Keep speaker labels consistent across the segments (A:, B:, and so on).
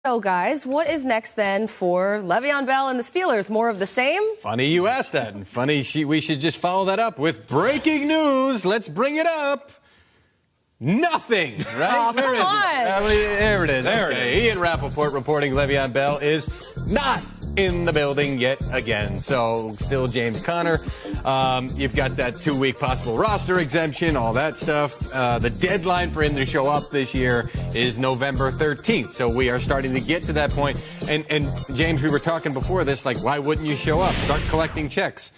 A: So, guys, what is next then for Le'Veon Bell and the Steelers? More of the same?
B: Funny you asked that, and funny we should just follow that up with breaking news. Let's bring it up. Nothing, right?
A: Oh, come on.
B: There it is. There it is. Ian Rappaport reporting Le'Veon Bell is not in the building yet again. So still James Conner. You've got that 2-week possible roster exemption, all that stuff. The deadline for him to show up this year is November 13th. So we are starting to get to that point. And James, we were talking before this, like, why wouldn't you show up? Start collecting checks.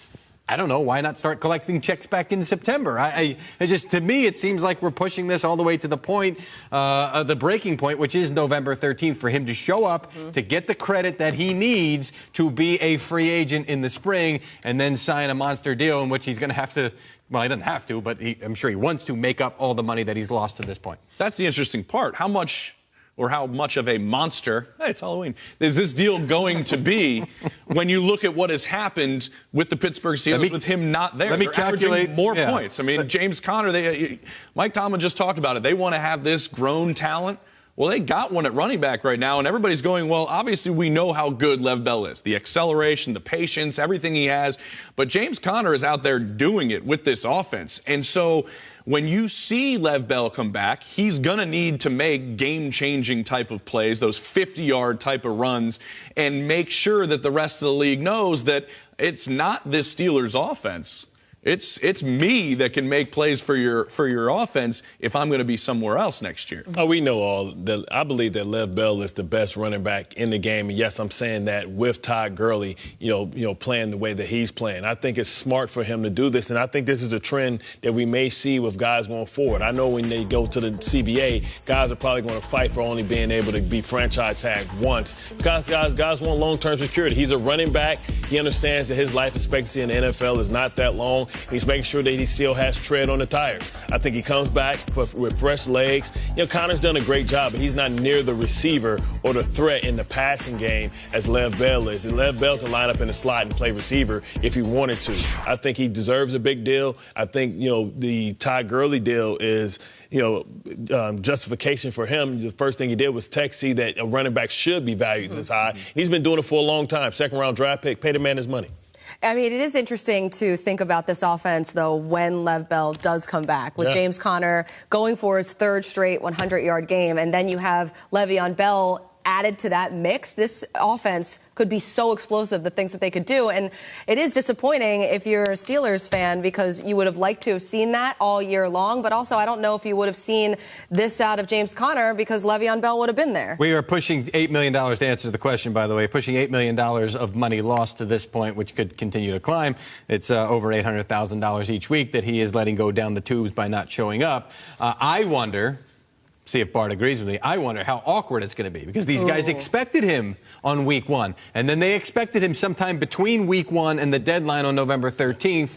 B: I don't know. Why not start collecting checks back in September? To me, it seems like we're pushing this all the way to the point, the breaking point, which is November 13th, for him to show up, to get the credit that he needs to be a free agent in the spring, and then sign a monster deal in which he's going to have to, well, he doesn't have to, but I'm sure he wants to make up all the money that he's lost to this point.
C: That's the interesting part. How much of a monster, hey, it's Halloween, is this deal going to be when you look at what has happened with the Pittsburgh Steelers with him not there?
B: Let me
C: They're
B: calculate
C: more points. I mean, James Conner, Mike Tomlin just talked about it. They want to have this grown talent. Well, they got one at running back right now, and everybody's going, well, obviously we know how good Lev Bell is. The acceleration, the patience, everything he has. But James Conner is out there doing it with this offense. And so when you see Lev Bell come back, he's going to need to make game-changing type of plays, those 50-yard type of runs, and make sure that the rest of the league knows that it's not this Steelers offense. It's me that can make plays for your offense if I'm going to be somewhere else next year.
D: Oh, we know all that. I believe that Lev Bell is the best running back in the game. And yes, I'm saying that with Todd Gurley, playing the way that he's playing. I think it's smart for him to do this, and I think this is a trend that we may see with guys going forward. I know when they go to the CBA, guys are probably going to fight for only being able to be franchise tagged once. Because guys want long-term security. He's a running back. He understands that his life expectancy in the NFL is not that long. He's making sure that he still has tread on the tires. I think he comes back with fresh legs. Connor's done a great job, but he's not near the receiver or the threat in the passing game as Lev Bell is. And Lev Bell can line up in the slot and play receiver if he wanted to. I think he deserves a big deal. I think, the Todd Gurley deal is, justification for him. The first thing he did was see that a running back should be valued this high. He's been doing it for a long time. Second-round draft pick, pay the man his money.
A: I mean, it is interesting to think about this offense, though, when Lev Bell does come back, with James Conner going for his third straight 100-yard game, and then you have Le'Veon Bell added to that mix. This offense could be so explosive, the things that they could do. And it is disappointing if you're a Steelers fan, because you would have liked to have seen that all year long. But also, I don't know if you would have seen this out of James Conner, because Le'Veon Bell would have been there.
B: We are pushing $8 million to answer the question, by the way, pushing $8 million of money lost to this point, which could continue to climb. It's over $800,000 each week that he is letting go down the tubes by not showing up. I wonder, see if Bart agrees with me, I wonder how awkward it's going to be, because these guys expected him on week 1, and then they expected him sometime between week 1 and the deadline on November 13th.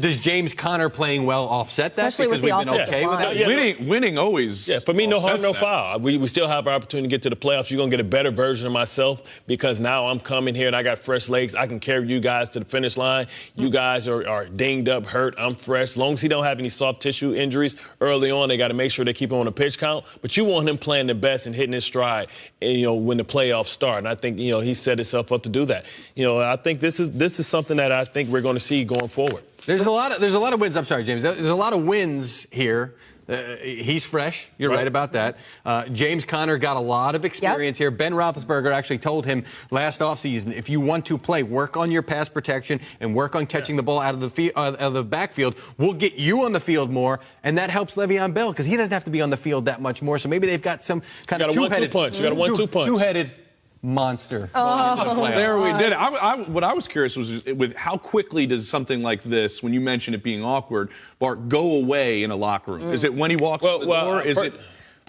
B: Does James Conner playing well offset that?
A: Especially with the offensive line.
C: Winning always.
D: Yeah, for me, no harm, no foul. We still have our opportunity to get to the playoffs. You're going to get a better version of myself, because now I'm coming here and I got fresh legs. I can carry you guys to the finish line. You guys are dinged up, hurt. I'm fresh. As long as he don't have any soft tissue injuries early on, they got to make sure they keep him on a pitch count. But you want him playing the best and hitting his stride, when the playoffs start. And I think, he set himself up to do that. I think this is something that I think we're going to see going forward.
B: There's a lot of wins. I'm sorry, James. There's a lot of wins here. He's fresh. You're right about that. James Conner got a lot of experience here. Ben Roethlisberger actually told him last offseason, if you want to play, work on your pass protection and work on catching the ball out of the backfield. We'll get you on the field more, and that helps Le'Veon Bell, because he doesn't have to be on the field that much more. So maybe they've got some kind of two-headed
D: punch. You got a 1-2 punch.
B: Two-headed monster.
C: There we did it. What I was curious was with how quickly does something like this, when you mention it being awkward, Bart, go away in a locker room? Is it when he walks out the door?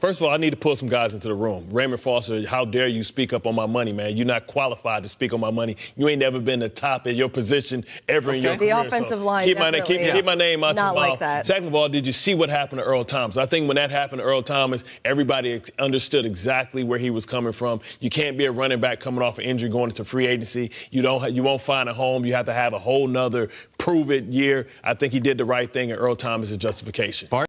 D: First of all, I need to pull some guys into the room. Raymond Foster, how dare you speak up on my money, man? You're not qualified to speak on my money. You ain't never been the top at your position ever in your career.
A: The offensive line
D: keep my name out your mouth.
A: Like that.
D: Second of all, did you see what happened to Earl Thomas? I think when that happened to Earl Thomas, everybody understood exactly where he was coming from. You can't be a running back coming off an injury going into free agency. You won't find a home. You have to have a whole nother prove-it year. I think he did the right thing, and Earl Thomas is justification.